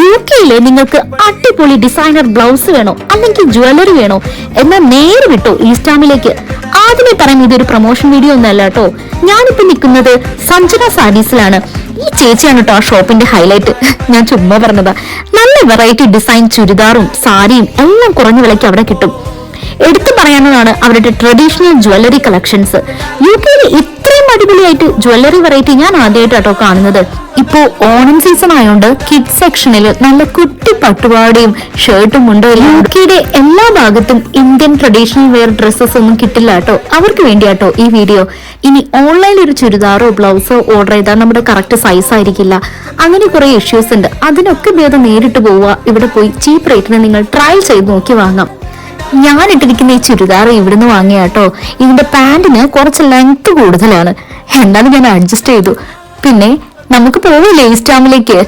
UK-യിലെ നിങ്ങൾക്ക് അടിപൊളി designer blouse വേണോ അല്ലെങ്കിൽ ജ്വല്ലറി വേണോ എന്നാൽ നേരെ വിട്ടോ ഈസ്റ്റാമിലേക്ക്. ആദ്യമേ പറയാം, ഇതൊരു പ്രൊമോഷൻ വീഡിയോ ഒന്നല്ല കേട്ടോ. ഞാനിപ്പോ നിൽക്കുന്നത് സഞ്ജന സാരീസിലാണ്. ഈ ചേച്ചിയാണ് കേട്ടോ ആ ഷോപ്പിന്റെ ഹൈലൈറ്റ്. ഞാൻ ചുമ്മാ പറഞ്ഞതാ. നല്ല വെറൈറ്റി ഡിസൈൻ ചുരിദാറും സാരിയും എല്ലാം കുറഞ്ഞ വിലയ്ക്ക് അവിടെ കിട്ടും. എടുത്തു പറയാനുള്ളതാണ് അവരുടെ ട്രഡീഷണൽ ജ്വല്ലറി കളക്ഷൻസ്. UK-യിൽ ഇത്രയും അടിപൊളിയായിട്ട് ജ്വല്ലറി വെറൈറ്റി ഞാൻ ആദ്യമായിട്ടാട്ടോ കാണുന്നത്. ഇപ്പോ ഓണം സീസൺ ആയതുകൊണ്ട് കിഡ്സ് സെക്ഷനിൽ നല്ല കുട്ടി പട്ടുപാടിയും ഷർട്ടും ഉണ്ട്. UK-യുടെ എല്ലാ ഭാഗത്തും ഇന്ത്യൻ ട്രഡീഷണൽ വെയർ ഡ്രസ്സസ് ഒന്നും കിട്ടില്ല കേട്ടോ. അവർക്ക് വേണ്ടിയാട്ടോ ഈ വീഡിയോ. ഇനി ഓൺലൈനിൽ ഒരു ചുരിദാറോ ബ്ലൗസോ ഓർഡർ ചെയ്താൽ നമ്മുടെ കറക്റ്റ് സൈസ് ആയിരിക്കില്ല. അങ്ങനെ കുറെ ഇഷ്യൂസ് ഉണ്ട്. അതിനൊക്കെ ഭേദം നേരിട്ട് പോവുക. ഇവിടെ പോയി ചീപ്പ് റേറ്റിന് നിങ്ങൾ ട്രയൽ ചെയ്ത് നോക്കി വാങ്ങാം. ഞാൻ ഇട്ടിരിക്കുന്ന ഈ ചുരിദാർ ഇവിടുന്ന് വാങ്ങിയ കേട്ടോ. ഇതിന്റെ പാന്റിന് കുറച്ച് ലെങ്ത് കൂടുതലാണ്. എന്നാലും ഞാൻ അഡ്ജസ്റ്റ് ചെയ്തു. പിന്നെ നമുക്ക് പോവില്ലേ ഈസ്റ്റാമിലേക്ക്.